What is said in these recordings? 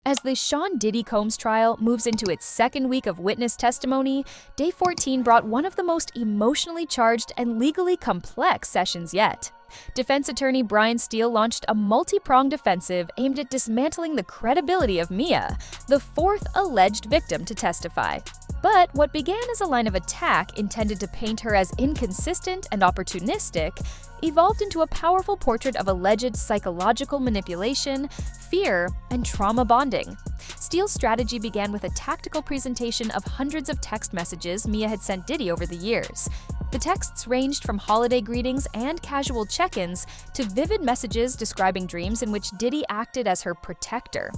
As the Sean Diddy Combs trial moves into its second week of witness testimony, Day 14 brought one of the most emotionally charged and legally complex sessions yet. Defense attorney Brian Steele launched a multi-pronged offensive aimed at dismantling the credibility of Mia, the fourth alleged victim to testify. But what began as a line of attack intended to paint her as inconsistent and opportunistic evolved into a powerful portrait of alleged psychological manipulation, fear, and trauma bonding. Steele's strategy began with a tactical presentation of hundreds of text messages Mia had sent Diddy over the years. The texts ranged from holiday greetings and casual check-ins to vivid messages describing dreams in which Diddy acted as her protector.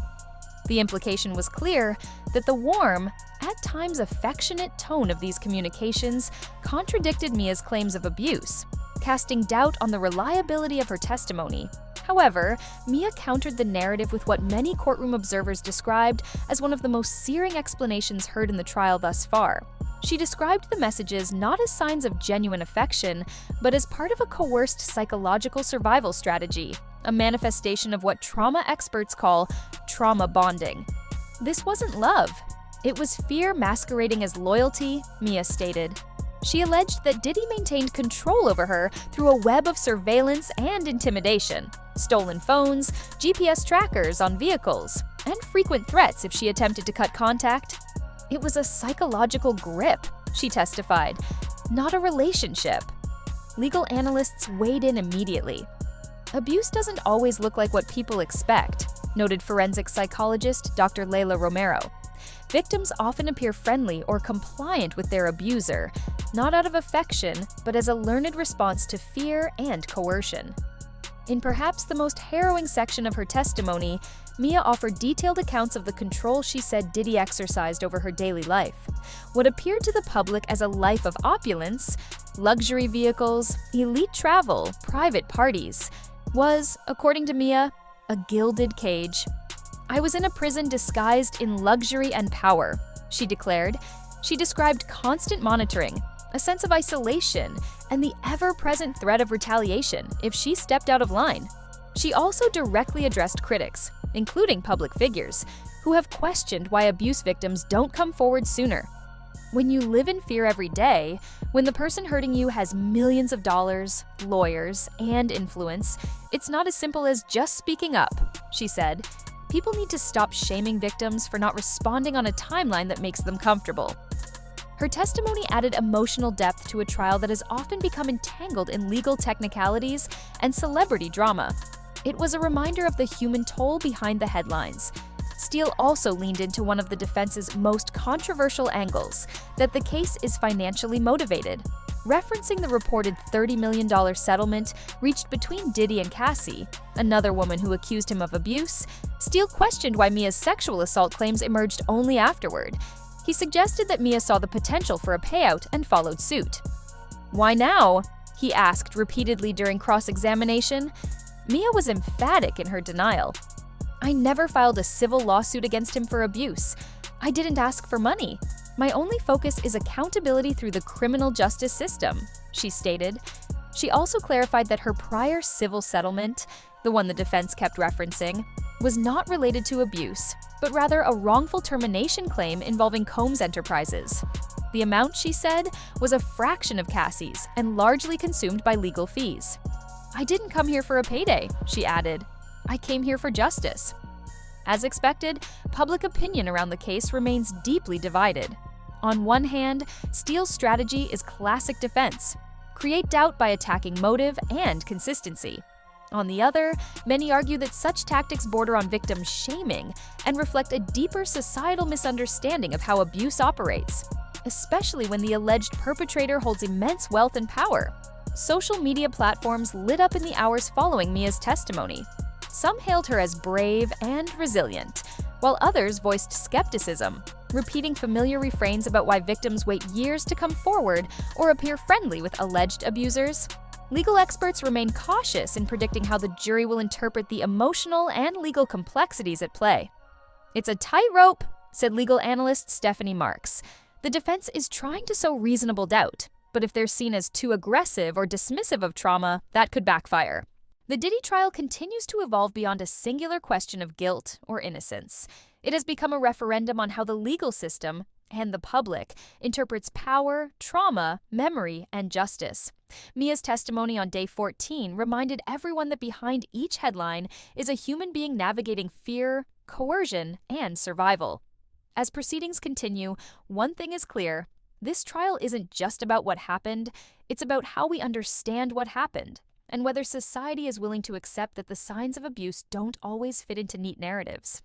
The implication was clear that the warm, at times affectionate tone of these communications contradicted Mia's claims of abuse, casting doubt on the reliability of her testimony. However, Mia countered the narrative with what many courtroom observers described as one of the most searing explanations heard in the trial thus far. She described the messages not as signs of genuine affection, but as part of a coerced psychological survival strategy, a manifestation of what trauma experts call trauma bonding. This wasn't love. It was fear masquerading as loyalty, Mia stated. She alleged that Diddy maintained control over her through a web of surveillance and intimidation, stolen phones, GPS trackers on vehicles, and frequent threats if she attempted to cut contact. It was a psychological grip, she testified, not a relationship. Legal analysts weighed in immediately. Abuse doesn't always look like what people expect, noted forensic psychologist Dr. Layla Romero. Victims often appear friendly or compliant with their abuser, not out of affection, but as a learned response to fear and coercion. In perhaps the most harrowing section of her testimony, Mia offered detailed accounts of the control she said Diddy exercised over her daily life. What appeared to the public as a life of opulence, luxury vehicles, elite travel, private parties, was, according to Mia, a gilded cage. "I was in a prison disguised in luxury and power," she declared. She described constant monitoring, a sense of isolation, and the ever-present threat of retaliation if she stepped out of line. She also directly addressed critics, including public figures, who have questioned why abuse victims don't come forward sooner. When you live in fear every day, when the person hurting you has millions of dollars, lawyers, and influence, it's not as simple as just speaking up, she said. People need to stop shaming victims for not responding on a timeline that makes them comfortable. Her testimony added emotional depth to a trial that has often become entangled in legal technicalities and celebrity drama. It was a reminder of the human toll behind the headlines. Steele also leaned into one of the defense's most controversial angles, that the case is financially motivated. Referencing the reported $30 million settlement reached between Diddy and Cassie, another woman who accused him of abuse, Steele questioned why Mia's sexual assault claims emerged only afterward. He suggested that Mia saw the potential for a payout and followed suit. "Why now?" he asked repeatedly during cross-examination. Mia was emphatic in her denial. "I never filed a civil lawsuit against him for abuse. I didn't ask for money. My only focus is accountability through the criminal justice system," she stated. She also clarified that her prior civil settlement, the one the defense kept referencing, was not related to abuse, but rather a wrongful termination claim involving Combs Enterprises. The amount, she said, was a fraction of Cassie's and largely consumed by legal fees. "I didn't come here for a payday," she added. "I came here for justice." As expected, public opinion around the case remains deeply divided. On one hand, Steele's strategy is classic defense: create doubt by attacking motive and consistency. On the other, many argue that such tactics border on victim shaming and reflect a deeper societal misunderstanding of how abuse operates, especially when the alleged perpetrator holds immense wealth and power. Social media platforms lit up in the hours following Mia's testimony. Some hailed her as brave and resilient, while others voiced skepticism, repeating familiar refrains about why victims wait years to come forward or appear friendly with alleged abusers. Legal experts remain cautious in predicting how the jury will interpret the emotional and legal complexities at play. "It's a tightrope," said legal analyst Stephanie Marks. "The defense is trying to sow reasonable doubt, but if they're seen as too aggressive or dismissive of trauma, that could backfire." The Diddy trial continues to evolve beyond a singular question of guilt or innocence. It has become a referendum on how the legal system and the public interprets power, trauma, memory, and justice. Mia's testimony on day 14 reminded everyone that behind each headline is a human being navigating fear, coercion, and survival. As proceedings continue, one thing is clear: this trial isn't just about what happened, it's about how we understand what happened, and whether society is willing to accept that the signs of abuse don't always fit into neat narratives.